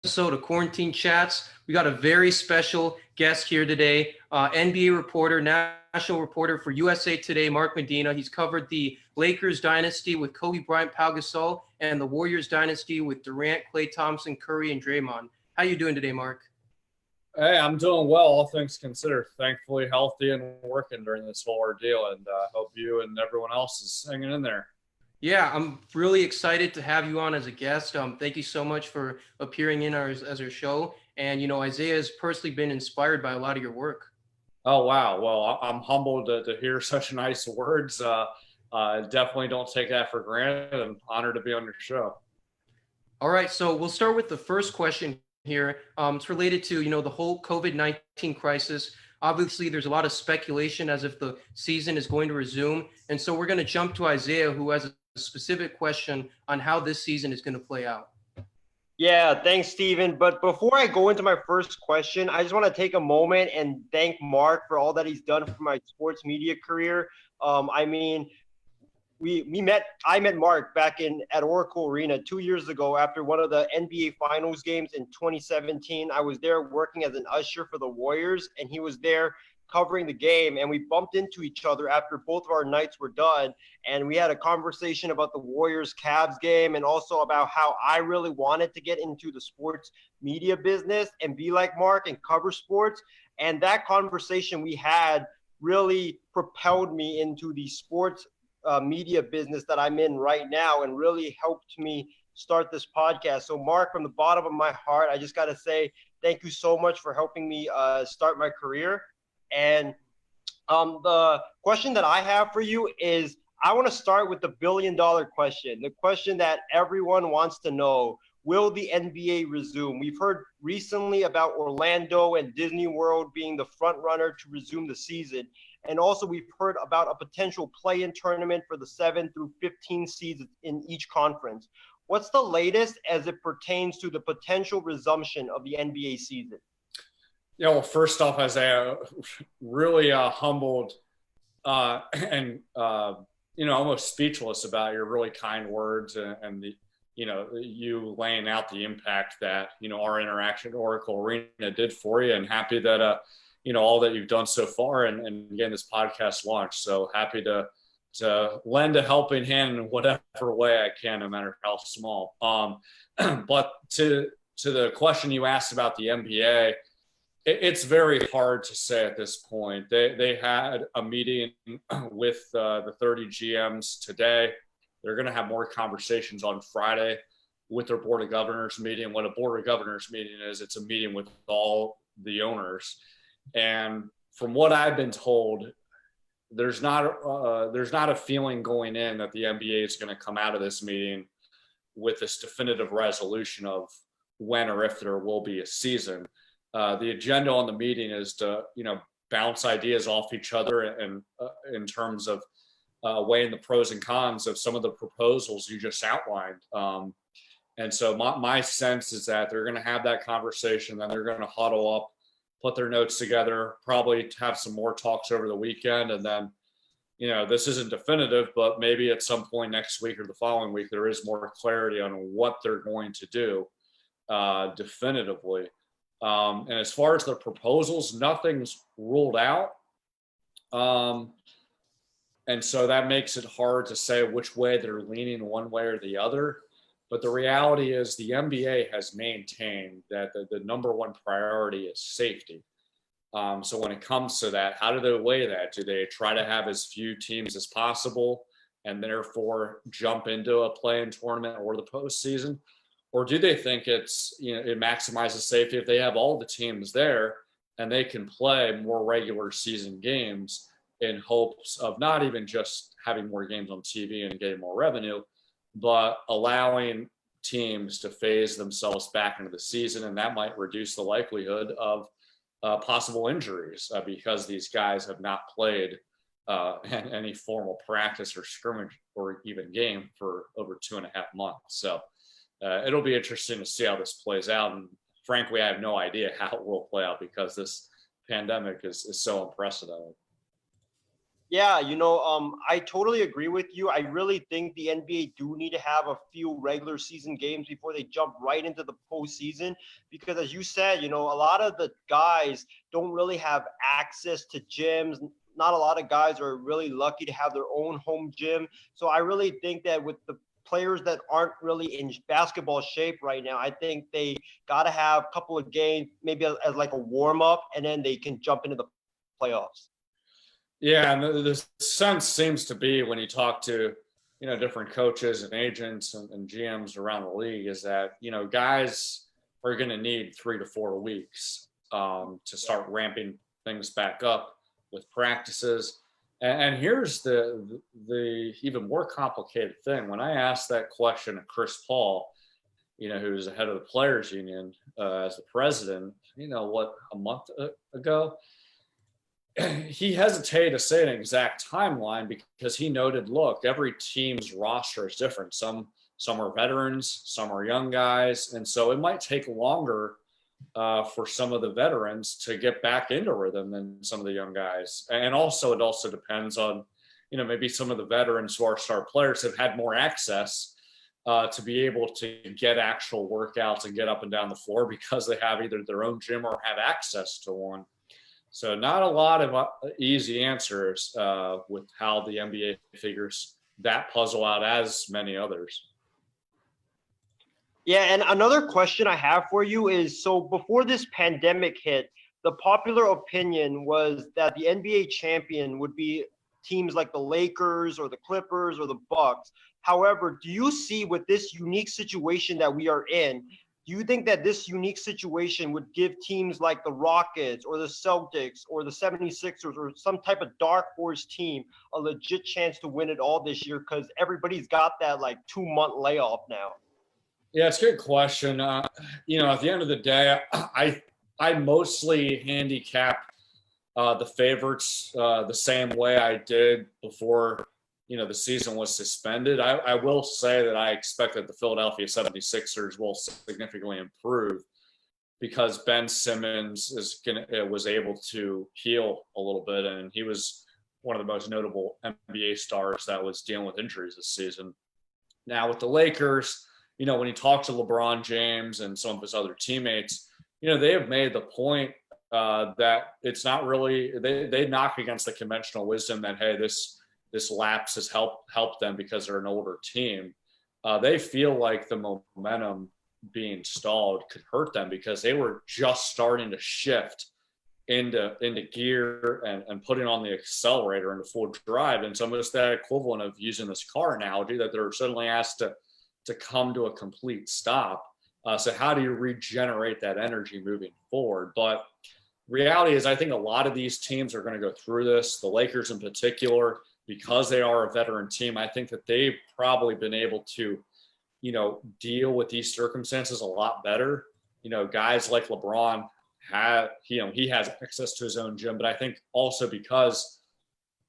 episode of Quarantine Chats. We got a very special guest here today, NBA reporter, national reporter for USA Today, Mark Medina. He's covered the Lakers dynasty with Kobe Bryant, Pau Gasol, and the Warriors dynasty with Durant, Klay Thompson, Curry, and Draymond. How you doing today, Mark? Hey, I'm doing well, all things considered. Thankfully healthy and working during this whole ordeal, and hope you and everyone else is hanging in there. Yeah, I'm really excited to have you on as a guest. Thank you so much for appearing in as our show. And, Isaiah has personally been inspired by a lot of your work. Oh, wow. Well, I'm humbled to hear such nice words. Definitely don't take that for granted. I'm honored to be on your show. All right, so we'll start with the first question here. It's related to, the whole COVID-19 crisis. Obviously, there's a lot of speculation as if the season is going to resume. And so we're going to jump to Isaiah, who has a specific question on how this season is going to play out. Yeah, thanks, Steven. But before I go into my first question, I just want to take a moment and thank Mark for all that he's done for my sports media career. I met Mark back at Oracle Arena 2 years ago after one of the NBA Finals games in 2017. I was there working as an usher for the Warriors, and he was there covering the game, and we bumped into each other after both of our nights were done, and we had a conversation about the Warriors-Cavs game and also about how I really wanted to get into the sports media business and be like Mark and cover sports. And that conversation we had really propelled me into the sports media business that I'm in right now and really helped me start this podcast. So Mark, from the bottom of my heart, I just got to say thank you so much for helping me start my career. And the question that I have for you is, I want to start with the billion-dollar question, the question that everyone wants to know. Will the NBA resume? We've heard recently about Orlando and Disney World being the front runner to resume the season. And also we've heard about a potential play-in tournament for the 7 through 15 seeds in each conference. What's the latest as it pertains to the potential resumption of the NBA season? Yeah, well, first off, Isaiah, really humbled and almost speechless about your really kind words and the, you laying out the impact that, our interaction at Oracle Arena did for you, and happy that, all that you've done so far and getting this podcast launched. So happy to lend a helping hand in whatever way I can, no matter how small. But to the question you asked about the NBA, it's very hard to say at this point. They had a meeting with the 30 GMs today. They're going to have more conversations on Friday with their board of governors meeting. What a board of governors meeting is, it's a meeting with all the owners. And from what I've been told, there's not a feeling going in that the NBA is going to come out of this meeting with this definitive resolution of when or if there will be a season. The agenda on the meeting is to, bounce ideas off each other and in terms of weighing the pros and cons of some of the proposals you just outlined. And so my sense is that they're going to have that conversation, then they're going to huddle up, put their notes together, probably have some more talks over the weekend. And then, this isn't definitive, but maybe at some point next week or the following week, there is more clarity on what they're going to do definitively. And as far as the proposals, nothing's ruled out. And so that makes it hard to say which way they're leaning one way or the other. But the reality is the NBA has maintained that the number one priority is safety. So when it comes to that, how do they weigh that? Do they try to have as few teams as possible and therefore jump into a play-in tournament or the postseason? Or do they think it maximizes safety if they have all the teams there and they can play more regular season games in hopes of not even just having more games on TV and getting more revenue, but allowing teams to phase themselves back into the season. And that might reduce the likelihood of possible injuries because these guys have not played any formal practice or scrimmage or even game for over 2.5 months. So it'll be interesting to see how this plays out. And frankly, I have no idea how it will play out because this pandemic is so unprecedented. Yeah, I totally agree with you. I really think the NBA do need to have a few regular season games before they jump right into the postseason. Because as you said, a lot of the guys don't really have access to gyms. Not a lot of guys are really lucky to have their own home gym. So I really think that with the players that aren't really in basketball shape right now, I think they got to have a couple of games, maybe as like a warm up, and then they can jump into the playoffs. Yeah, and the sense seems to be when you talk to, different coaches and agents and GMs around the league is that, guys are going to need 3 to 4 weeks to start ramping things back up with practices. And here's the even more complicated thing. When I asked that question of Chris Paul, who's the head of the players union as the president, a month ago, he hesitated to say an exact timeline because he noted, look, every team's roster is different. Some are veterans, some are young guys, and so it might take longer for some of the veterans to get back into rhythm than some of the young guys. And also, it also depends on, maybe some of the veterans who are star players have had more access to be able to get actual workouts and get up and down the floor because they have either their own gym or have access to one. So not a lot of easy answers with how the NBA figures that puzzle out, as many others. Yeah, and another question I have for you is, so before this pandemic hit, the popular opinion was that the NBA champion would be teams like the Lakers or the Clippers or the Bucks. However, do you see with this unique situation that we are in, do you think that this unique situation would give teams like the Rockets or the Celtics or the 76ers or some type of dark horse team a legit chance to win it all this year? Because everybody's got that like 2-month layoff now. Yeah, it's a good question. At the end of the day, I mostly handicap the favorites the same way I did before the season was suspended. I will say that I expect that the Philadelphia 76ers will significantly improve because Ben Simmons was able to heal a little bit, and he was one of the most notable NBA stars that was dealing with injuries this season. Now with the Lakers, when you talk to LeBron James and some of his other teammates, they have made the point that it's not really, they knock against the conventional wisdom that, hey, this lapse has helped them because they're an older team. They feel like the momentum being stalled could hurt them because they were just starting to shift into gear and putting on the accelerator into full drive. And so it's that equivalent of using this car analogy that they're suddenly asked to come to a complete stop. So how do you regenerate that energy moving forward? But reality is, I think a lot of these teams are going to go through this. The Lakers in particular, because they are a veteran team, I think that they've probably been able to, deal with these circumstances a lot better. Guys like LeBron he has access to his own gym, but I think also because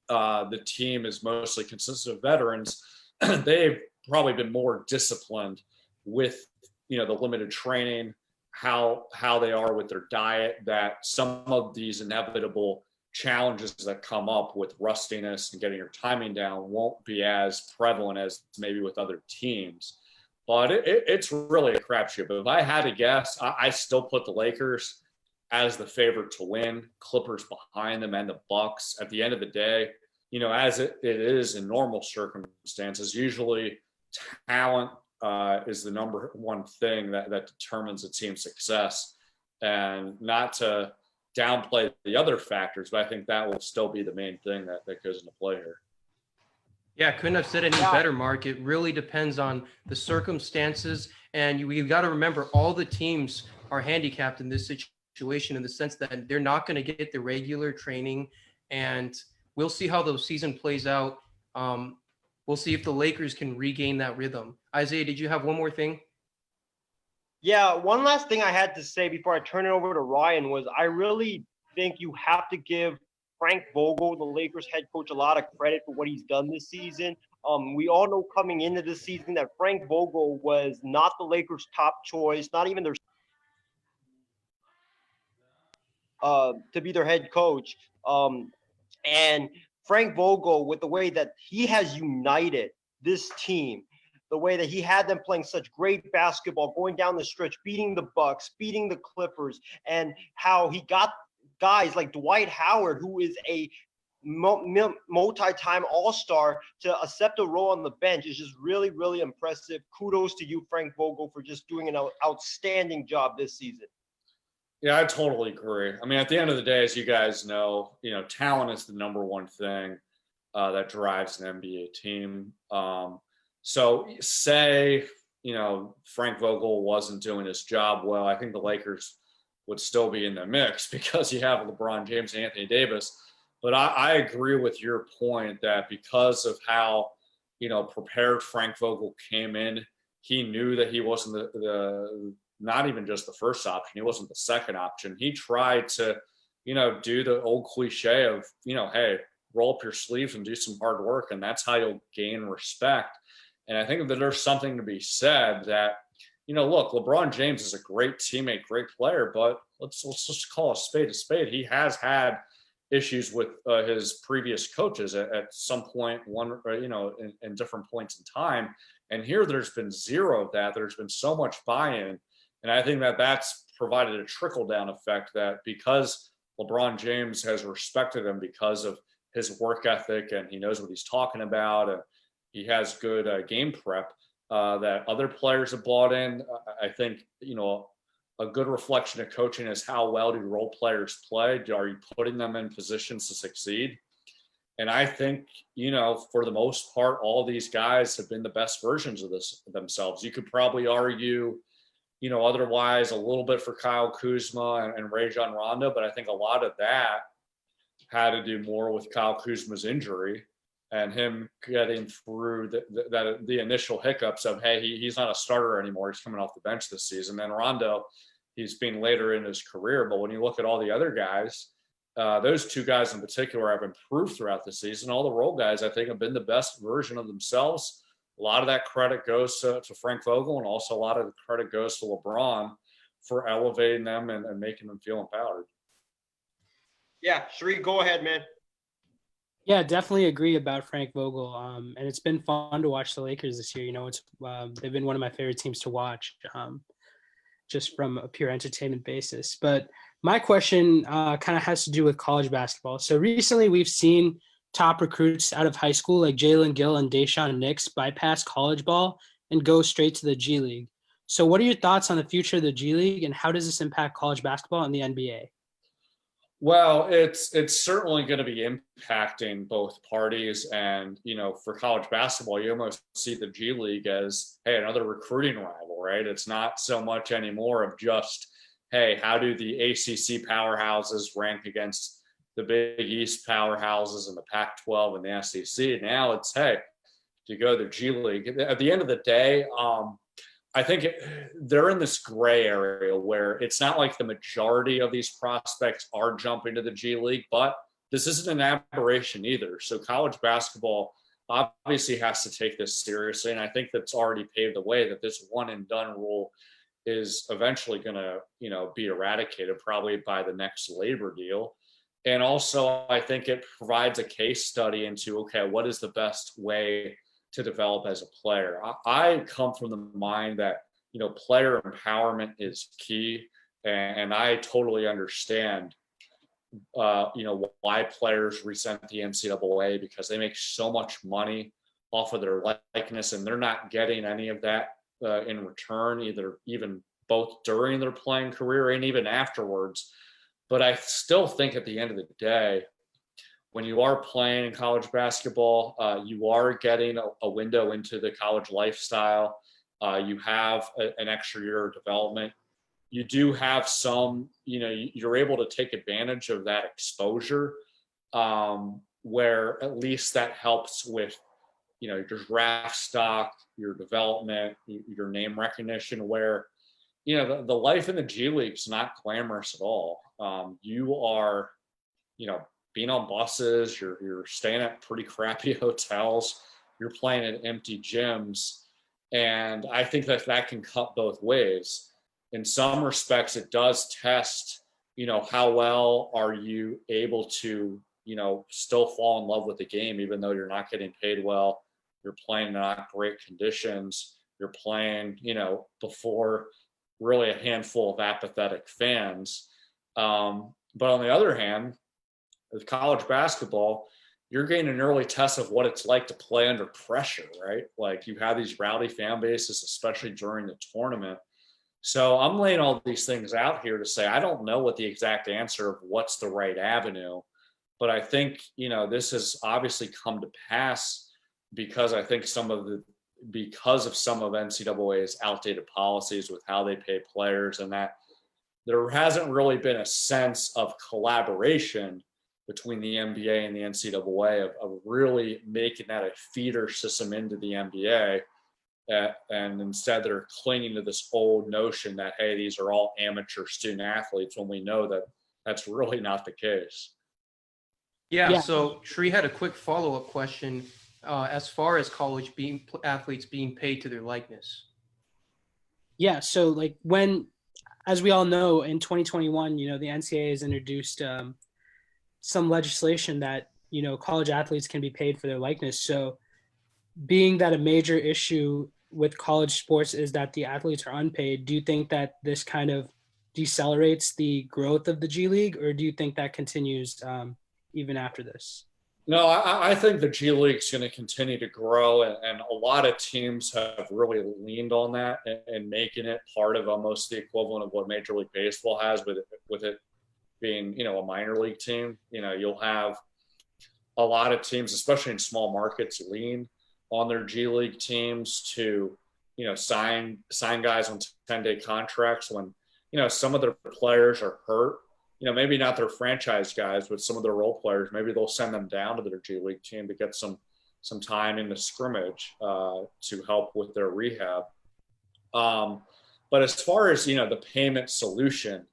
the team is mostly consistent of veterans, they've probably been more disciplined with, the limited training, how they are with their diet, that some of these inevitable challenges that come up with rustiness and getting your timing down won't be as prevalent as maybe with other teams. But it's really a crapshoot. But if I had to guess, I still put the Lakers as the favorite to win, Clippers behind them, and the Bucks. At the end of the day, as it is in normal circumstances, usually talent is the number one thing that determines a team's success. And not to downplay the other factors, but I think that will still be the main thing that goes into play here. Yeah, couldn't have said any better, Mark. It really depends on the circumstances. And you've got to remember, all the teams are handicapped in this situation in the sense that they're not going to get the regular training. And we'll see how the season plays out. We'll see if the Lakers can regain that rhythm. Isaiah, did you have one more thing? Yeah, one last thing I had to say before I turn it over to Ryan was I really think you have to give Frank Vogel, the Lakers head coach, a lot of credit for what he's done this season. We all know coming into this season that Frank Vogel was not the Lakers' top choice, not even their to be their head coach. And Frank Vogel, with the way that he has united this team, the way that he had them playing such great basketball, going down the stretch, beating the Bucks, beating the Clippers, and how he got guys like Dwight Howard, who is a multi-time all-star, to accept a role on the bench is just really, really impressive. Kudos to you, Frank Vogel, for just doing an outstanding job this season. Yeah, I totally agree. I mean, at the end of the day, as you guys know, talent is the number one thing that drives an NBA team. So say, Frank Vogel wasn't doing his job well, I think the Lakers would still be in the mix because you have LeBron James and Anthony Davis. But I agree with your point that because of how, prepared Frank Vogel came in, he knew that he wasn't the not even just the first option. He wasn't the second option. He tried to, do the old cliche of, hey, roll up your sleeves and do some hard work. And that's how you'll gain respect. And I think that there's something to be said that, look, LeBron James is a great teammate, great player, but let's just call a spade a spade. He has had issues with his previous coaches at some point, in different points in time. And here there's been zero of that. There's been so much buy-in. And I think that that's provided a trickle-down effect that because LeBron James has respected him because of his work ethic and he knows what he's talking about and he has good game prep, that other players have bought in. I think, a good reflection of coaching is how well do role players play? Are you putting them in positions to succeed? And I think, for the most part, all these guys have been the best versions of themselves. You could probably argue, otherwise a little bit for Kyle Kuzma and Rajon Rondo, but I think a lot of that had to do more with Kyle Kuzma's injury and him getting through the initial hiccups of, hey, he's not a starter anymore. He's coming off the bench this season. And Rondo, he's been later in his career. But when you look at all the other guys, those two guys in particular have improved throughout the season. All the role guys, I think, have been the best version of themselves. A lot of that credit goes to Frank Vogel, and also a lot of the credit goes to LeBron for elevating them and making them feel empowered. Yeah, Sheree, go ahead, man. Yeah, definitely agree about Frank Vogel. And it's been fun to watch the Lakers this year. It's they've been one of my favorite teams to watch, just from a pure entertainment basis. But my question kind of has to do with college basketball. So recently we've seen top recruits out of high school like Jalen Gill and Dayshawn Nix bypass college ball and go straight to the G League. So what are your thoughts on the future of the G League and how does this impact college basketball and the NBA? Well, it's certainly going to be impacting both parties. And, for college basketball, you almost see the G League as, hey, another recruiting rival, right? It's not so much anymore of just, hey, how do the ACC powerhouses rank against the Big East powerhouses and the Pac-12 and the SEC? Now it's, hey, do you go to the G League? At the end of the day, I think they're in this gray area where it's not like the majority of these prospects are jumping to the G League, but this isn't an aberration either. So college basketball obviously has to take this seriously. And I think that's already paved the way that this one and done rule is eventually going to, be eradicated probably by the next labor deal. And also I think it provides a case study into, okay, what is the best way to develop as a player? I come from the mind that, player empowerment is key. And I totally understand, why players resent the NCAA because they make so much money off of their likeness and they're not getting any of that in return, even both during their playing career and even afterwards. But I still think at the end of the day, when you are playing in college basketball, you are getting a window into the college lifestyle. You have an extra year of development. You do have some, you're able to take advantage of that exposure, where at least that helps with, your draft stock, your development, your name recognition, where, the life in the G League is not glamorous at all. You are, being on buses, you're staying at pretty crappy hotels, you're playing at empty gyms. And I think that can cut both ways. In some respects, it does test, how well are you able to still fall in love with the game, even though you're not getting paid well. You're playing in not great conditions. You're playing, before really a handful of apathetic fans. But on the other hand, with college basketball, you're getting an early test of what it's like to play under pressure, right? Like you have these rowdy fan bases, especially during the tournament. So I'm laying all these things out here to say I don't know what the exact answer of what's the right avenue, but I think this has obviously come to pass because I think because of some of NCAA's outdated policies with how they pay players, and that there hasn't really been a sense of collaboration between the NBA and the NCAA of really making that a feeder system into the NBA. And instead they're clinging to this old notion that, hey, these are all amateur student athletes, when we know that that's really not the case. Yeah. So Shree had a quick follow-up question as far as college athletes being paid to their likeness. Yeah. So like as we all know, in 2021, the NCAA has introduced some legislation that, college athletes can be paid for their likeness. So being that a major issue with college sports is that the athletes are unpaid, do you think that this kind of decelerates the growth of the G League, or do you think that continues even after this? No, I think the G League is going to continue to grow, and a lot of teams have really leaned on that and making it part of almost the equivalent of what Major League Baseball has, with it being, a minor league team. You'll have a lot of teams, especially in small markets, lean on their G League teams to, sign guys on 10-day contracts when, some of their players are hurt. Maybe not their franchise guys, but some of their role players, maybe they'll send them down to their G League team to get some time in the scrimmage to help with their rehab. But as far as, the payment solution,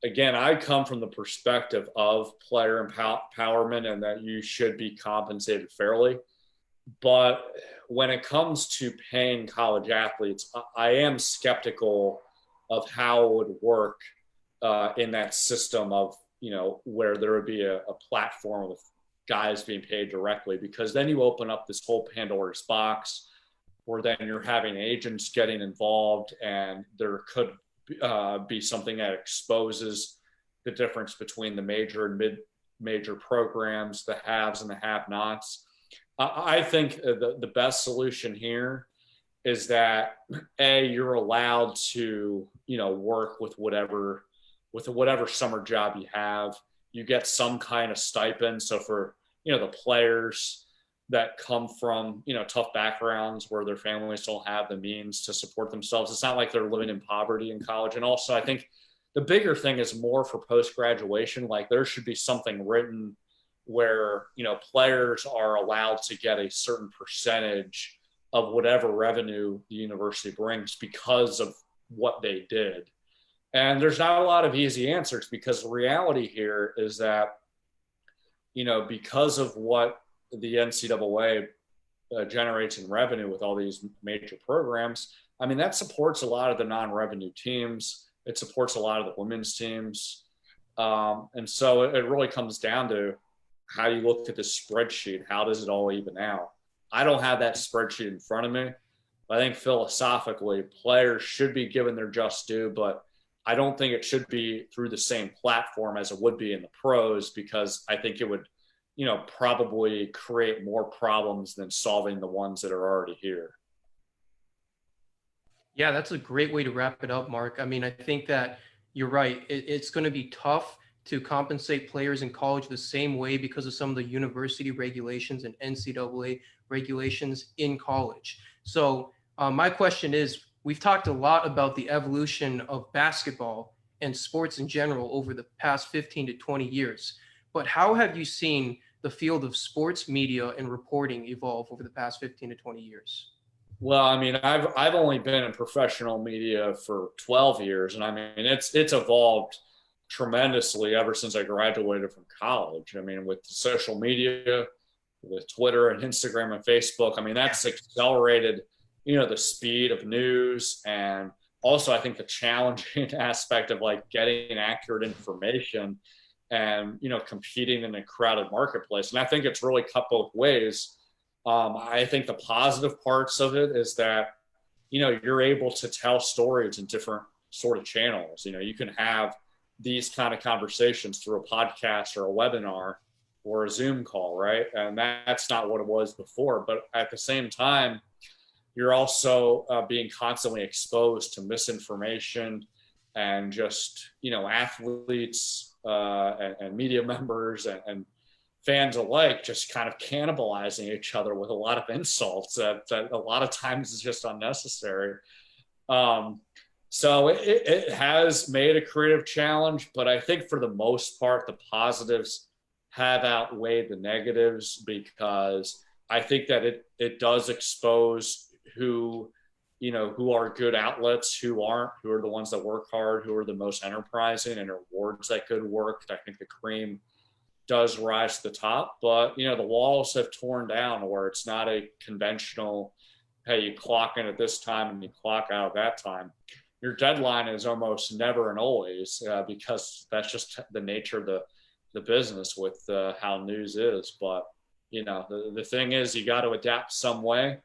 again, I come from the perspective of player empowerment and that you should be compensated fairly. But when it comes to paying college athletes, I am skeptical of how it would work in that system of, where there would be a platform with guys being paid directly, because then you open up this whole Pandora's box where then you're having agents getting involved, and there could be something that exposes the difference between the major and mid-major programs, the haves and the have-nots. I think the best solution here is that you're allowed to, work with whatever summer job you have. You get some kind of stipend. So for, the players that come from, tough backgrounds where their families don't have the means to support themselves, it's not like they're living in poverty in college. And also I think the bigger thing is more for post-graduation. Like there should be something written where, players are allowed to get a certain percentage of whatever revenue the university brings because of what they did. And there's not a lot of easy answers, because the reality here is that, because of what the NCAA generates in revenue with all these major programs, I mean, that supports a lot of the non-revenue teams. It supports a lot of the women's teams. And so it really comes down to how you look at this spreadsheet. How does it all even out? I don't have that spreadsheet in front of me. I think philosophically, players should be given their just due, but I don't think it should be through the same platform as it would be in the pros, because I think it would, probably create more problems than solving the ones that are already here. Yeah, that's a great way to wrap it up, Mark. I mean, I think that you're right. It's going to be tough to compensate players in college the same way because of some of the university regulations and NCAA regulations in college. So my question is, we've talked a lot about the evolution of basketball and sports in general over the past 15 to 20 years. But how have you seen the field of sports media and reporting evolve over the past 15 to 20 years? Well, I mean, I've only been in professional media for 12 years, and I mean, it's evolved tremendously ever since I graduated from college. I mean, with social media, with Twitter and Instagram and Facebook, I mean, that's accelerated, the speed of news, and also I think the challenging aspect of like getting accurate information and, competing in a crowded marketplace. And I think it's really cut both ways. I think the positive parts of it is that, you're able to tell stories in different sort of channels. You can have these kind of conversations through a podcast or a webinar or a Zoom call, right? And that's not what it was before. But at the same time, you're also being constantly exposed to misinformation and just, athletes and media members and fans alike just kind of cannibalizing each other with a lot of insults that a lot of times is just unnecessary. So it has made a creative challenge, but I think for the most part, the positives have outweighed the negatives, because I think that it does expose who are good outlets, who aren't, who are the ones that work hard, who are the most enterprising and rewards that good work. I think the cream does rise to the top, but the walls have torn down where it's not a conventional, hey, you clock in at this time and you clock out at that time. Your deadline is almost never and always, because that's just the nature of the business with how news is. But the thing is, you got to adapt some way,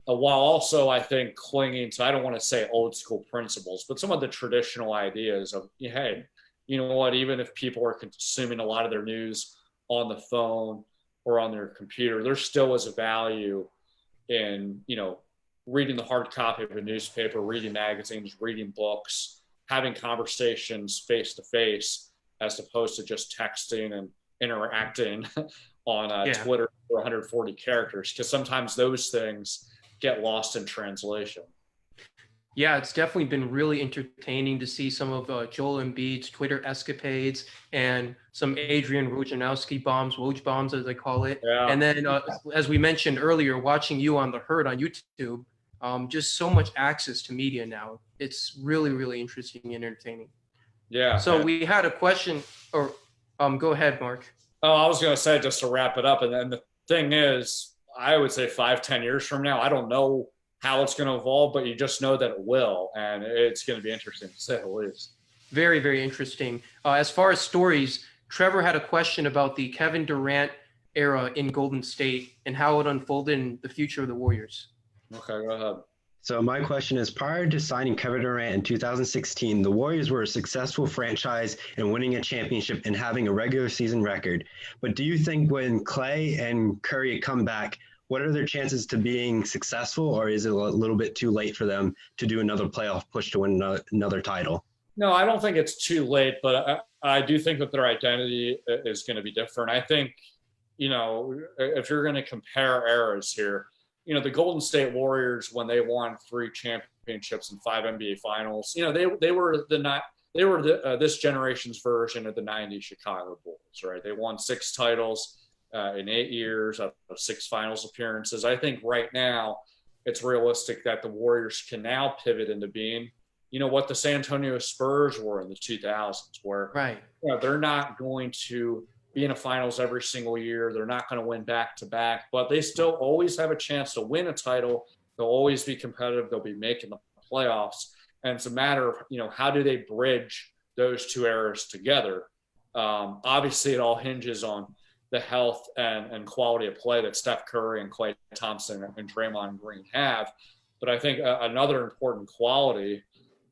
while also, I think, clinging to, I don't want to say old school principles, but some of the traditional ideas of, hey, you know what, even if people are consuming a lot of their news on the phone or on their computer, there still is a value in, reading the hard copy of a newspaper, reading magazines, reading books, having conversations face to face, as opposed to just texting and interacting on Twitter for 140 characters, because sometimes those things get lost in translation. Yeah, it's definitely been really entertaining to see some of Joel Embiid's Twitter escapades and some Adrian Wojnarowski bombs, Woj bombs as they call it. Yeah. And then, as we mentioned earlier, watching you on The Herd on YouTube, just so much access to media now. It's really, really interesting and entertaining. Yeah. So we had a question, or go ahead, Mark. Oh, I was going to say, just to wrap it up, and then the thing is, I would say 5-10 years from now, I don't know how it's going to evolve, but you just know that it will, and it's going to be interesting to say the least. Very, very interesting. As far as stories, Trevor had a question about the Kevin Durant era in Golden State and how it unfolded in the future of the Warriors. Okay, go ahead. So my question is, prior to signing Kevin Durant in 2016, the Warriors were a successful franchise in winning a championship and having a regular season record. But do you think when Clay and Curry come back, what are their chances to being successful, or is it a little bit too late for them to do another playoff push to win another title? No, I don't think it's too late, but I do think that their identity is going to be different. I think, if you're going to compare eras here, the Golden State Warriors, when they won 3 championships and 5 NBA finals, they were this generation's version of the 90s Chicago Bulls, right? They won 6 titles in 8 years of 6 finals appearances. I think right now it's realistic that the Warriors can now pivot into being, what the San Antonio Spurs were in the 2000s, where they're not going to be in a finals every single year. They're not going to win back to back, but they still always have a chance to win a title. They'll always be competitive. They'll be making the playoffs. And it's a matter of, how do they bridge those 2 eras together? Obviously, it all hinges on the health and quality of play that Steph Curry and Klay Thompson and Draymond Green have. But I think another important quality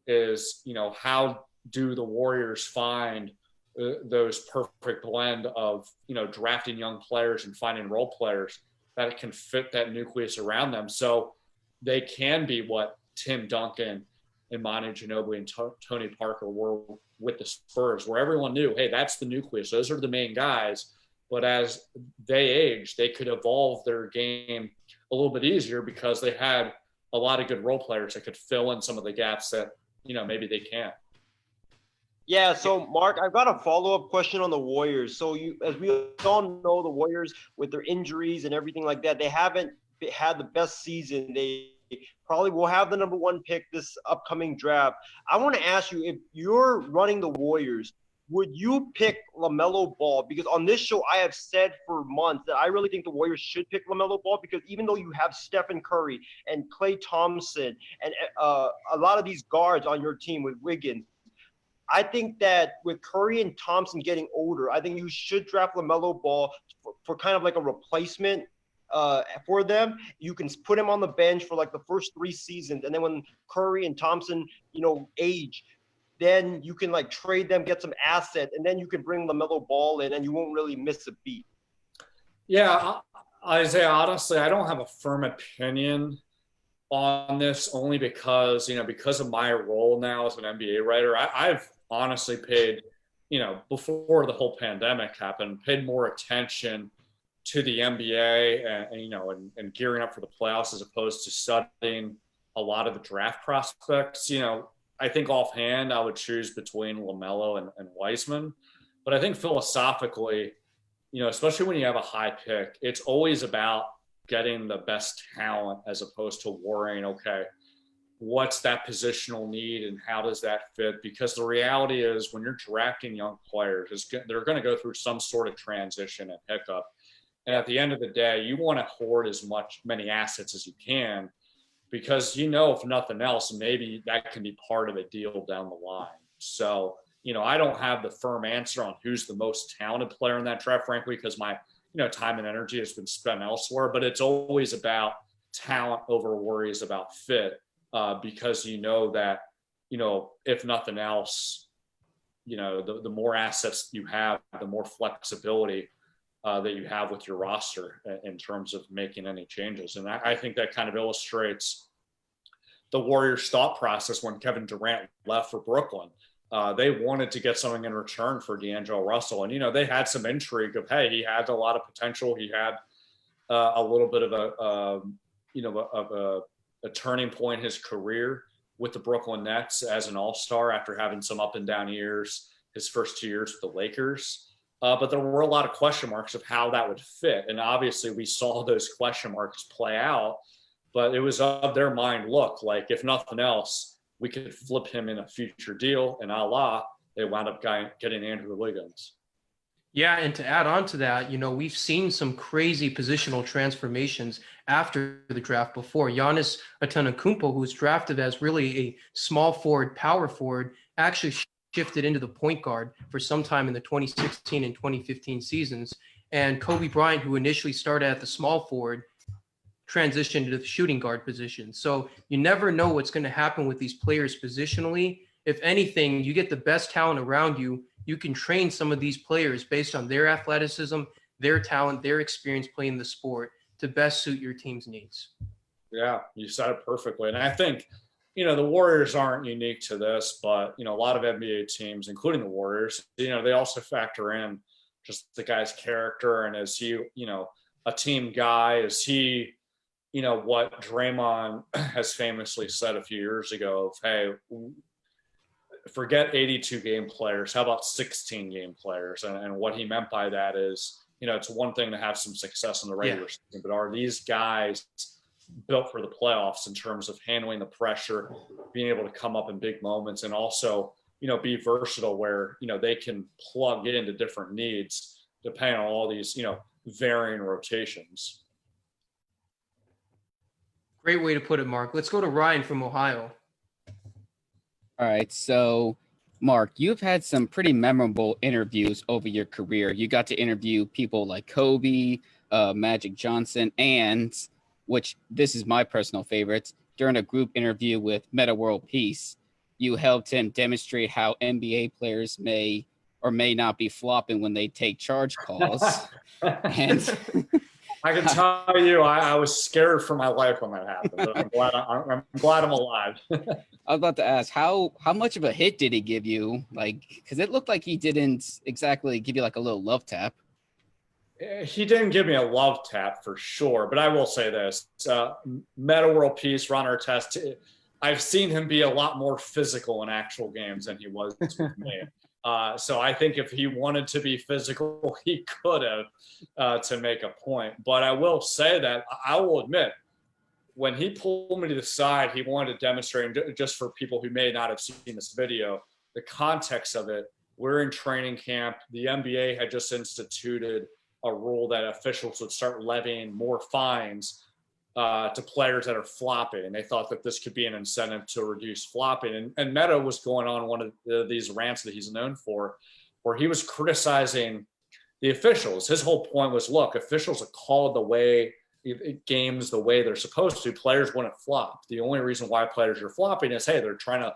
is, how do the Warriors find those perfect blend of, drafting young players and finding role players that can fit that nucleus around them, so they can be what Tim Duncan and Manu Ginobili and Tony Parker were with the Spurs, where everyone knew, hey, that's the nucleus. Those are the main guys. But as they aged, they could evolve their game a little bit easier because they had a lot of good role players that could fill in some of the gaps that, maybe they can't. Yeah, so Mark, I've got a follow-up question on the Warriors. So as we all know, the Warriors, with their injuries and everything like that, they haven't had the best season. They probably will have the number 1 pick this upcoming draft. I want to ask you, if you're running the Warriors, would you pick LaMelo Ball? Because on this show, I have said for months that I really think the Warriors should pick LaMelo Ball, because even though you have Stephen Curry and Klay Thompson and a lot of these guards on your team with Wiggins, I think that with Curry and Thompson getting older, I think you should draft LaMelo Ball for kind of like a replacement for them. You can put him on the bench for like the first 3 seasons, and then when Curry and Thompson, age, then you can like trade them, get some asset, and then you can bring LaMelo Ball in, and you won't really miss a beat. Yeah, Isaiah, honestly, I don't have a firm opinion on this only because, because of my role now as an NBA writer, I've honestly paid, before the whole pandemic happened, paid more attention to the NBA and gearing up for the playoffs as opposed to studying a lot of the draft prospects. I think offhand I would choose between LaMelo and Wiseman, but I think philosophically, especially when you have a high pick, it's always about getting the best talent as opposed to worrying, okay, what's that positional need and how does that fit? Because the reality is when you're drafting young players, they're going to go through some sort of transition and hiccup. And at the end of the day, you want to hoard as many assets as you can because, if nothing else, maybe that can be part of a deal down the line. So, I don't have the firm answer on who's the most talented player in that draft, frankly, because my time and energy has been spent elsewhere, but it's always about talent over worries about fit, because that, if nothing else, the more assets you have, the more flexibility that you have with your roster in terms of making any changes. And I think that kind of illustrates the Warriors' thought process when Kevin Durant left for Brooklyn. They wanted to get something in return for D'Angelo Russell. And, they had some intrigue of, hey, he had a lot of potential. He had a little bit of a turning point in his career with the Brooklyn Nets as an all-star after having some up and down years, his first 2 years with the Lakers. But there were a lot of question marks of how that would fit. And obviously we saw those question marks play out, but it was of their mind, look, like if nothing else, we could flip him in a future deal, and they wound up getting Andrew Wiggins. Yeah, and to add on to that, we've seen some crazy positional transformations after the draft before. Giannis Antetokounmpo, who was drafted as really a small forward, power forward, actually shifted into the point guard for some time in the 2016 and 2015 seasons. And Kobe Bryant, who initially started at the small forward, transitioned to the shooting guard position. So you never know what's going to happen with these players positionally. If anything, you get the best talent around you. You can train some of these players based on their athleticism, their talent, their experience playing the sport to best suit your team's needs. Yeah, you said it perfectly. And I think, the Warriors aren't unique to this, but, a lot of NBA teams, including the Warriors, they also factor in just the guy's character. And is he, a team guy? Is he, what Draymond has famously said a few years ago of, hey, forget 82 game players. How about 16 game players? And what he meant by that is, it's one thing to have some success in the regular season, but are these guys built for the playoffs in terms of handling the pressure, being able to come up in big moments, and also, be versatile where, they can plug into different needs depending on all these, varying rotations. Great way to put it, Mark. Let's go to Ryan from Ohio. All right. So, Mark, you've had some pretty memorable interviews over your career. You got to interview people like Kobe, Magic Johnson, and, which this is my personal favorite, during a group interview with Meta World Peace, you helped him demonstrate how NBA players may or may not be flopping when they take charge calls. And I can tell you, I was scared for my life when that happened. But I'm glad I'm alive. I was about to ask, how much of a hit did he give you? Like, because it looked like he didn't exactly give you like a little love tap. He didn't give me a love tap for sure, but I will say this: Meta World Peace, Ron Artest, I've seen him be a lot more physical in actual games than he was with me. So I think if he wanted to be physical, he could have to make a point. But I will say that I will admit, when he pulled me to the side, he wanted to demonstrate, and just for people who may not have seen this video, the context of it. We're in training camp. The NBA had just instituted a rule that officials would start levying more fines to players that are flopping, and they thought that this could be an incentive to reduce flopping. And Meta was going on one of these rants that he's known for, where he was criticizing the officials. His whole point was, look, officials have called the way games the way they're supposed to. Players wouldn't flop. The only reason why players are flopping is, hey, they're trying to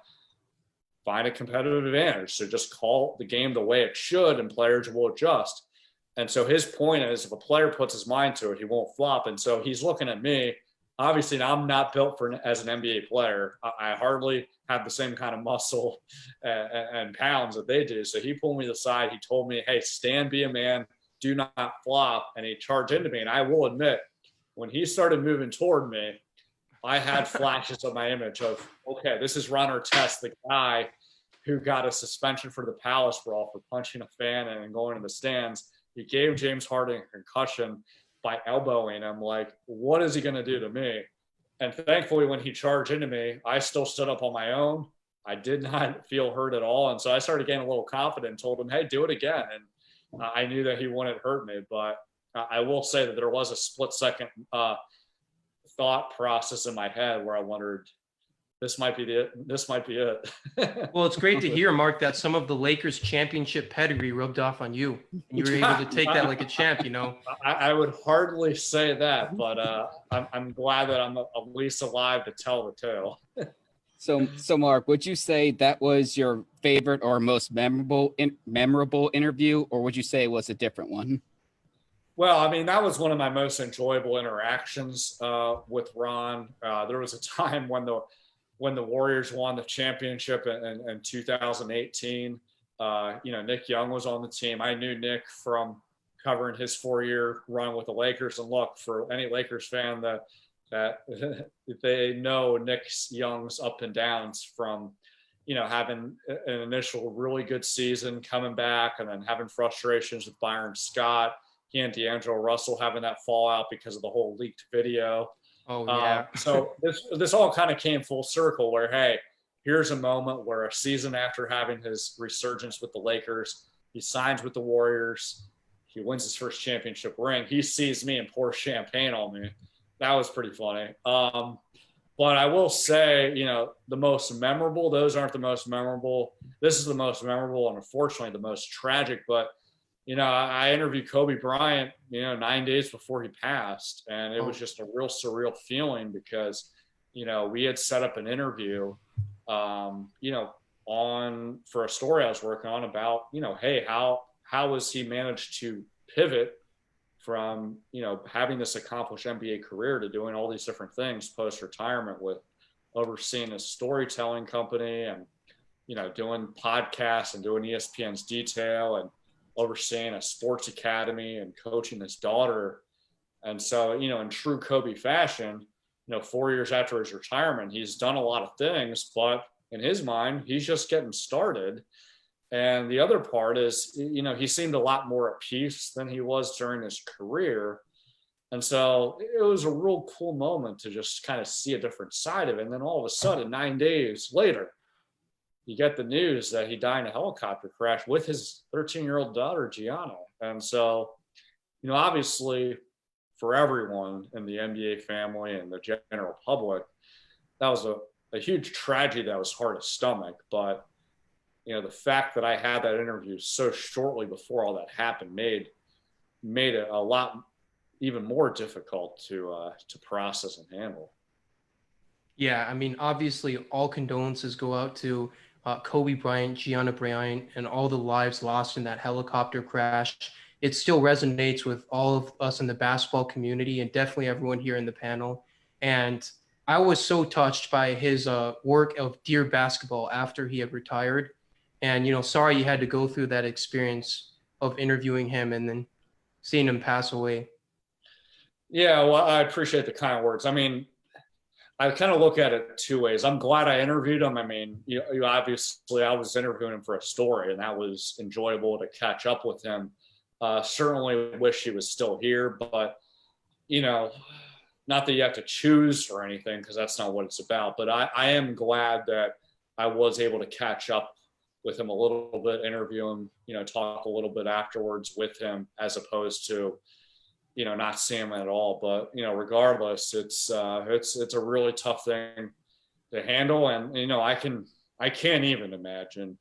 find a competitive advantage. So just call the game the way it should, and players will adjust. And so his point is, if a player puts his mind to it, he won't flop. And so he's looking at me. Obviously, I'm not built as an NBA player. I hardly have the same kind of muscle and pounds that they do. So he pulled me aside. He told me, hey, stand, be a man, do not flop. And he charged into me. And I will admit, when he started moving toward me, I had flashes of my image of, okay, this is Ron Artest, the guy who got a suspension for the Palace Brawl for punching a fan and going in the stands. He gave James Harden a concussion by elbowing him. Like, what is he going to do to me? And thankfully, when he charged into me, I still stood up on my own. I did not feel hurt at all. And so I started getting a little confident and told him, hey, do it again. And I knew that he wouldn't hurt me. But I will say that there was a split-second thought process in my head where I wondered, this might be it. This might be it. Well, it's great to hear, Mark, that some of the Lakers championship pedigree rubbed off on you, and you were able to take that like a champ, you know? I would hardly say that, but I'm glad that I'm at least alive to tell the tale. So Mark, would you say that was your favorite or most memorable interview, or would you say it was a different one? Well, I mean, that was one of my most enjoyable interactions with Ron. There was a time when the Warriors won the championship in 2018. Nick Young was on the team. I knew Nick from covering his 4-year run with the Lakers. And look, for any Lakers fan that they know Nick Young's up and downs from, having an initial really good season, coming back, and then having frustrations with Byron Scott. He and D'Angelo Russell having that fallout because of the whole leaked video. Oh, yeah. So this all kind of came full circle where, hey, here's a moment where a season after having his resurgence with the Lakers, he signs with the Warriors. He wins his first championship ring. He sees me and pours champagne on me. That was pretty funny. But I will say, the most memorable, those aren't the most memorable. This is the most memorable and unfortunately the most tragic. But I interviewed Kobe Bryant, 9 days before he passed. And it was just a real surreal feeling because, we had set up an interview, for a story I was working on about, hey, how has he managed to pivot from, having this accomplished NBA career to doing all these different things post-retirement with overseeing a storytelling company and, doing podcasts and doing ESPN's Detail and overseeing a sports academy and coaching his daughter. And so, in true Kobe fashion, 4 years after his retirement, he's done a lot of things, but in his mind, he's just getting started. And the other part is, he seemed a lot more at peace than he was during his career. And so it was a real cool moment to just kind of see a different side of it. And then all of a sudden, 9 days later, you get the news that he died in a helicopter crash with his 13-year-old daughter, Gianna. And so, obviously for everyone in the NBA family and the general public, that was a huge tragedy that was hard to stomach. But, the fact that I had that interview so shortly before all that happened made it a lot even more difficult to process and handle. Yeah, I mean, obviously, all condolences go out to Kobe Bryant, Gianna Bryant, and all the lives lost in that helicopter crash. It still resonates with all of us in the basketball community and definitely everyone here in the panel. And I was so touched by his work of Dear Basketball after he had retired. And, sorry you had to go through that experience of interviewing him and then seeing him pass away. Yeah, well, I appreciate the kind words. I mean, I kind of look at it two ways. I'm glad I interviewed him. I mean, obviously I was interviewing him for a story, and that was enjoyable to catch up with him. Certainly wish he was still here, but, not that you have to choose or anything, because that's not what it's about. But I am glad that I was able to catch up with him a little bit, interview him, talk a little bit afterwards with him, as opposed to, not seeing him at all. But, regardless, it's a really tough thing to handle. And, I can't even imagine,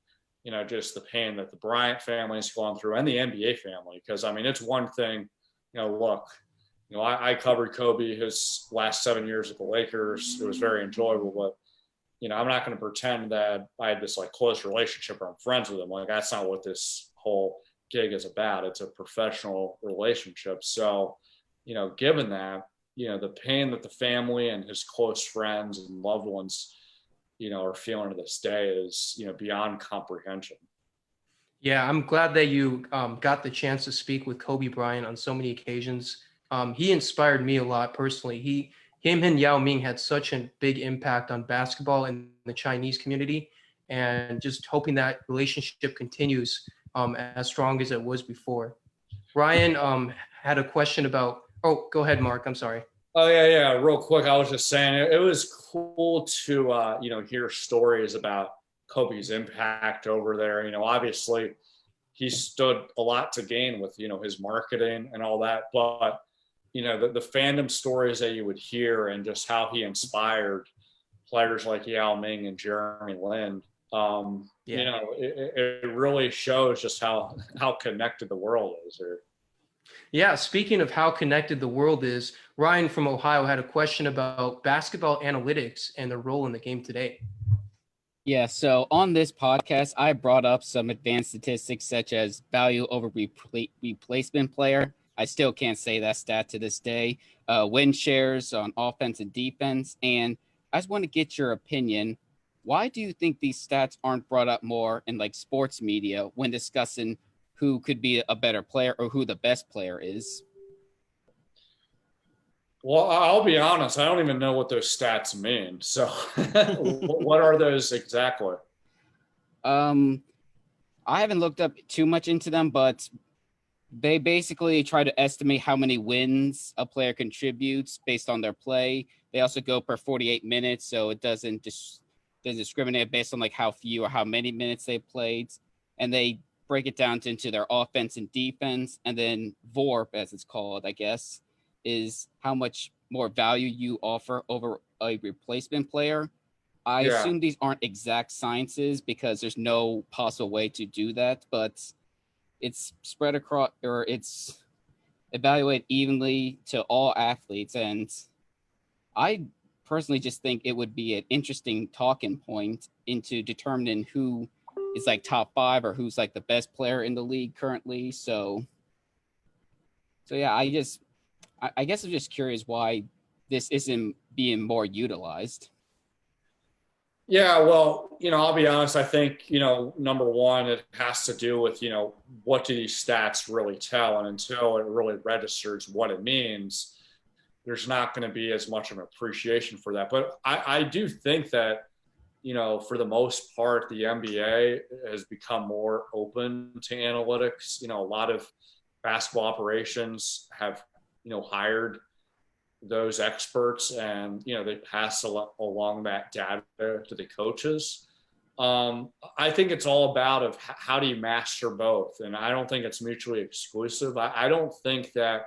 just the pain that the Bryant family has gone through and the NBA family. Because, I mean, it's one thing, look, I covered Kobe his last 7 years at the Lakers. It was very enjoyable, but, I'm not going to pretend that I had this like close relationship or I'm friends with him. Like, that's not what this whole gig is about. It's a professional relationship. So, given that, the pain that the family and his close friends and loved ones, are feeling to this day is, beyond comprehension. Yeah, I'm glad that you got the chance to speak with Kobe Bryant on so many occasions. He inspired me a lot personally. Him and Yao Ming had such a big impact on basketball in the Chinese community, and just hoping that relationship continues as strong as it was before. Ryan had a question about. Oh, go ahead, Mark. I'm sorry. Oh yeah. Real quick, I was just saying it was cool to hear stories about Kobe's impact over there. Obviously he stood a lot to gain with his marketing and all that, but the fandom stories that you would hear and just how he inspired players like Yao Ming and Jeremy Lin. It really shows just how connected the world is here. Yeah, speaking of how connected the world is, Ryan from Ohio had a question about basketball analytics and their role in the game today. Yeah, so on this podcast, I brought up some advanced statistics such as value over replacement player. I still can't say that stat to this day. Win shares on offense and defense. And I just want to get your opinion. Why do you think these stats aren't brought up more in like sports media when discussing who could be a better player or who the best player is? Well, I'll be honest, I don't even know what those stats mean. So what are those exactly? I haven't looked up too much into them, but they basically try to estimate how many wins a player contributes based on their play. They also go per 48 minutes, so it doesn't discriminate based on like how few or how many minutes they played. And they break it down into their offense and defense. And then VORP, as it's called, I guess, is how much more value you offer over a replacement player. I assume these aren't exact sciences because there's no possible way to do that, but it's spread across, or it's evaluated evenly to all athletes. And I personally just think it would be an interesting talking point into determining who is like top 5 or who's like the best player in the league currently. So yeah, I guess I'm just curious why this isn't being more utilized. Yeah, well, I'll be honest. I think, number one, it has to do with, what do these stats really tell? And until it really registers what it means, there's not going to be as much of an appreciation for that. But I do think that, for the most part, the NBA has become more open to analytics. A lot of basketball operations have, hired those experts and they pass along that data to the coaches. I think it's all about of how do you master both, and I don't think it's mutually exclusive. I don't think that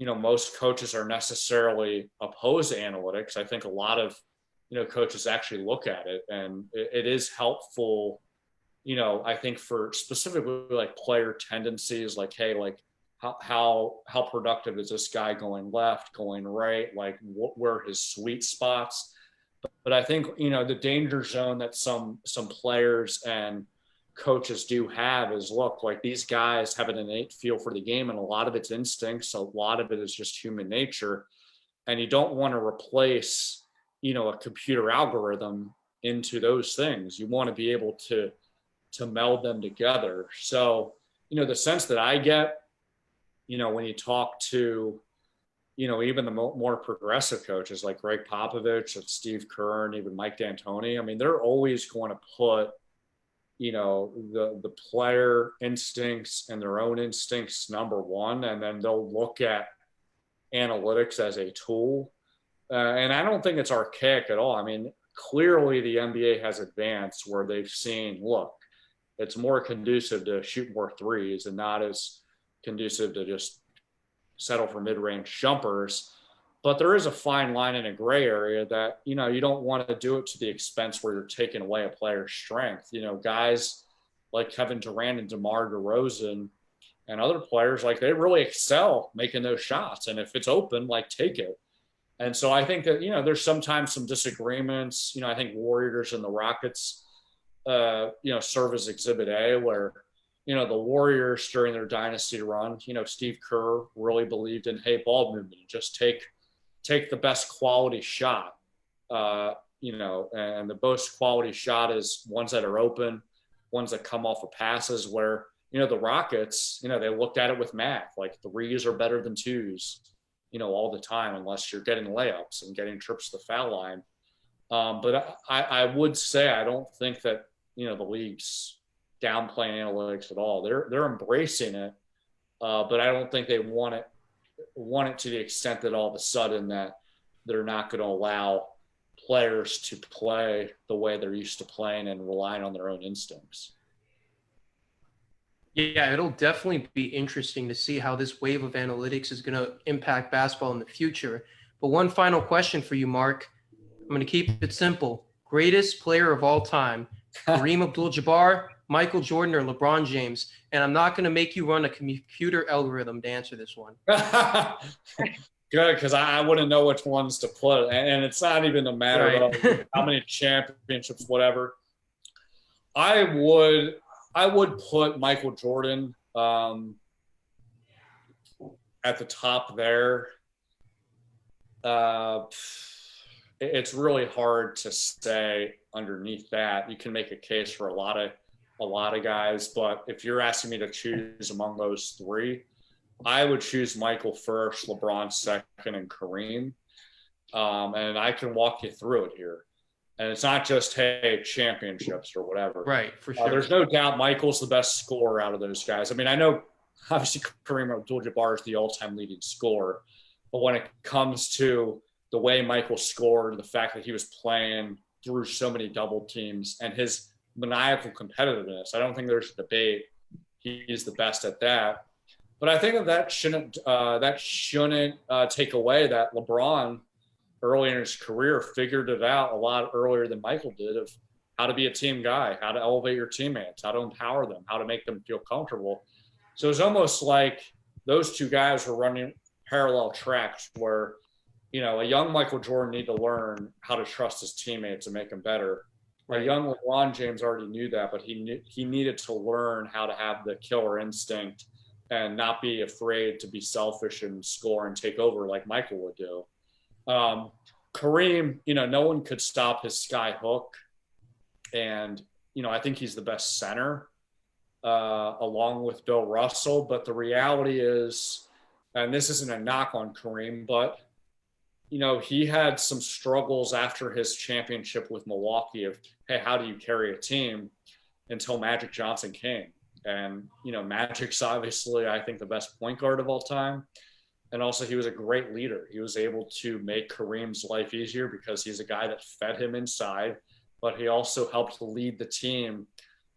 most coaches are necessarily opposed to analytics. I think a lot of coaches actually look at it, and it is helpful. I think for specifically like player tendencies, like hey, like how productive is this guy going left, going right, like where his sweet spots. But I think the danger zone that some players and coaches do have is look, like these guys have an innate feel for the game, and a lot of it's instincts, a lot of it is just human nature, and you don't want to replace a computer algorithm into those things. You want to be able to meld them together. So the sense that I get when you talk to, even the more progressive coaches like Greg Popovich and Steve Kerr and even Mike D'Antoni, I mean, they're always going to put, the player instincts and their own instincts number one, and then they'll look at analytics as a tool. And I don't think it's archaic at all. I mean, clearly the NBA has advanced where they've seen, look, it's more conducive to shoot more threes and not as conducive to just settle for mid-range jumpers. But there is a fine line in a gray area that, you know, you don't want to do it to the expense where you're taking away a player's strength. You know, guys like Kevin Durant and DeMar DeRozan and other players, like, they really excel making those shots. And if it's open, like, take it. And so I think that, you know, there's sometimes some disagreements. You know, I think Warriors and the Rockets, you know, serve as Exhibit A, where, you know, the Warriors during their dynasty run, you know, Steve Kerr really believed in, hey, ball movement, just take the best quality shot, you know, and the most quality shot is ones that are open, ones that come off of passes, where, you know, the Rockets, you know, they looked at it with math, like threes are better than twos, you know, all the time, unless you're getting layups and getting trips to the foul line. But I would say, I don't think that, you know, the league's downplaying analytics at all. They're embracing it, but I don't think they want it to the extent that all of a sudden that they're not going to allow players to play the way they're used to playing and relying on their own instincts. Yeah, it'll definitely be interesting to see how this wave of analytics is going to impact basketball in the future. But one final question for you, Mark. I'm going to keep it simple. Greatest player of all time, Kareem Abdul-Jabbar, Michael Jordan, or LeBron James? And I'm not going to make you run a computer algorithm to answer this one. Good, because I wouldn't know which ones to put. And it's not even a matter Right. of how many championships, whatever. I would put Michael Jordan at the top there. It's really hard to say underneath that. You can make a case for a lot of guys, but if you're asking me to choose among those three, I would choose Michael first, LeBron second, and Kareem. And I can walk you through it here. And it's not just, hey, championships or whatever. Right, for sure. There's no doubt Michael's the best scorer out of those guys. I mean, I know obviously Kareem Abdul-Jabbar is the all-time leading scorer, but when it comes to the way Michael scored, the fact that he was playing through so many double teams, and his maniacal competitiveness, I don't think there's a debate. He's the best at that. But I think that shouldn't take away that LeBron, early in his career, figured it out a lot earlier than Michael did, of how to be a team guy, how to elevate your teammates, how to empower them, how to make them feel comfortable. So it's almost like those two guys were running parallel tracks where, you know, a young Michael Jordan needed to learn how to trust his teammates and make them better. A young LeBron James already knew that, but he needed to learn how to have the killer instinct and not be afraid to be selfish and score and take over like Michael would do. Kareem, you know, no one could stop his sky hook. And, you know, I think he's the best center along with Bill Russell. But the reality is, and this isn't a knock on Kareem, but, you know, he had some struggles after his championship with Milwaukee of, hey, how do you carry a team, until Magic Johnson came. And, you know, Magic's obviously, I think, the best point guard of all time. And also he was a great leader. He was able to make Kareem's life easier because he's a guy that fed him inside, but he also helped lead the team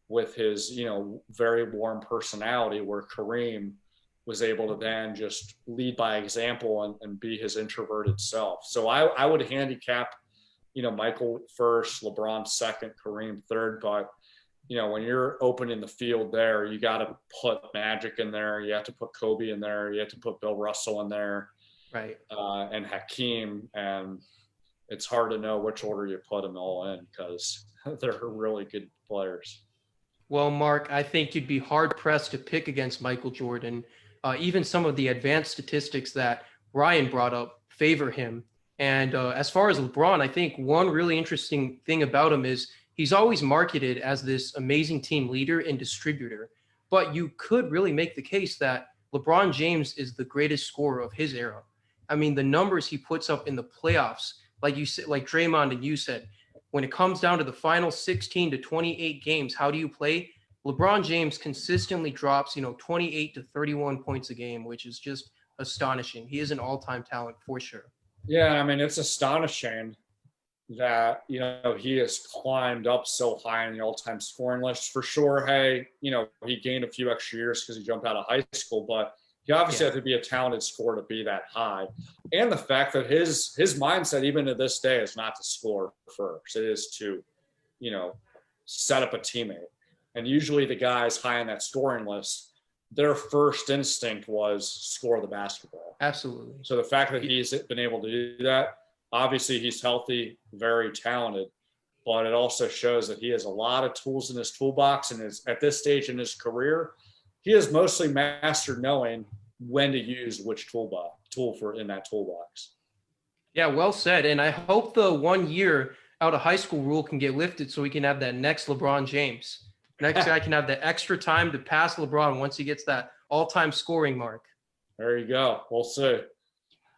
with his, you know, very warm personality, where Kareem was able to then just lead by example and be his introverted self. So I would handicap, you know, Michael first, LeBron second, Kareem third. But, you know, when you're opening the field there, you got to put Magic in there. You have to put Kobe in there. You have to put Bill Russell in there. Right. And Hakeem. And it's hard to know which order you put them all in, because they're really good players. Well, Mark, I think you'd be hard-pressed to pick against Michael Jordan. Even some of the advanced statistics that Ryan brought up favor him. And as far as LeBron, I think one really interesting thing about him is he's always marketed as this amazing team leader and distributor. But you could really make the case that LeBron James is the greatest scorer of his era. I mean, the numbers he puts up in the playoffs, like you said, like Draymond and you said, when it comes down to the final 16 to 28 games, how do you play? LeBron James consistently drops, 28 to 31 points a game, which is just astonishing. He is an all-time talent for sure. Yeah, I mean, it's astonishing that, he has climbed up so high in the all-time scoring list. For sure, hey, he gained a few extra years because he jumped out of high school, but He obviously Yeah. had to be a talented scorer to be that high. And the fact that his mindset, even to this day, is not to score first. It is to, you know, set up a teammate. And usually the guys high on that scoring list, their first instinct was score the basketball. Absolutely. So the fact that he's been able to do that, obviously he's healthy, very talented, but it also shows that he has a lot of tools in his toolbox. And is at this stage in his career, he has mostly mastered knowing when to use which tool for in that toolbox. Yeah, well said. And I hope the 1 year out of high school rule can get lifted so we can have that next LeBron James. Next guy can have the extra time to pass LeBron once he gets that all-time scoring mark. There you go. We'll see.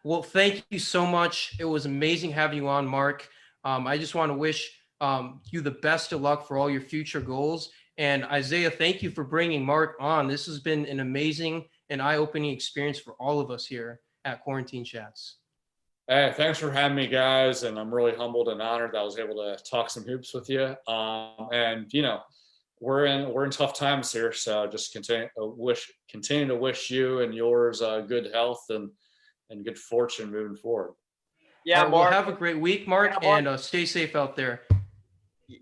Well, thank you so much. It was amazing having you on, Mark. I just want to wish you the best of luck for all your future goals. And Isaiah, thank you for bringing Mark on. This has been an amazing and eye-opening experience for all of us here at Quarantine Chats. Hey, thanks for having me, guys. And I'm really humbled and honored that I was able to talk some hoops with you. And you know, we're in tough times here, so just continue to wish you and yours good health and good fortune moving forward. Yeah, All right, well, Mark. have a great week, Mark, Yeah, Mark. and stay safe out there.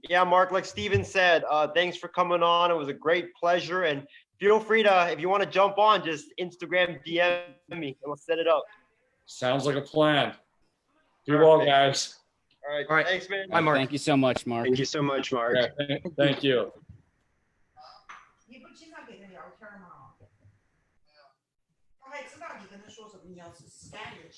Yeah, Mark, like Steven said, thanks for coming on. It was a great pleasure. And feel free to, if you want to jump on, just Instagram DM me and we'll set it up. Sounds like a plan. Be well, Perfect. guys. All right. Thanks, man. Bye, Mark. Thank you so much, Mark. Thank you so much, Mark. Yeah, thank you.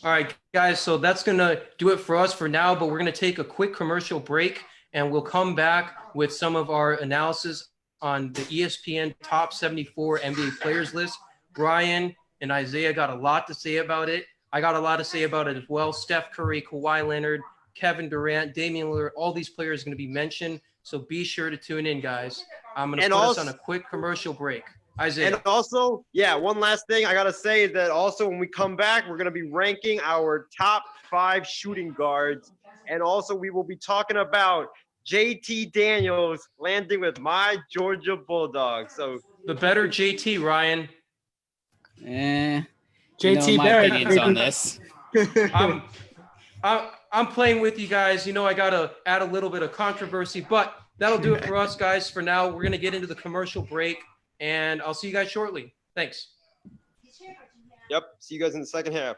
All right, guys, so that's going to do it for us for now, but we're going to take a quick commercial break, and we'll come back with some of our analysis on the ESPN Top 74 NBA Players list. Brian and Isaiah got a lot to say about it. I got a lot to say about it as well. Steph Curry, Kawhi Leonard, Kevin Durant, Damian Lillard, all these players are going to be mentioned, so be sure to tune in, guys. I'm going to put us on a quick commercial break. Isaiah. And also, yeah, one last thing I got to say is that also when we come back, we're going to be ranking our top 5 shooting guards. And also we will be talking about JT Daniels landing with my Georgia Bulldogs. So The better JT, Ryan. JT my Barrett. opinions on this. I'm playing with you guys. You know, I got to add a little bit of controversy, but that'll do it for us, guys. For now, we're going to get into the commercial break, and I'll see you guys shortly. Thanks. Yep. See you guys in the second half.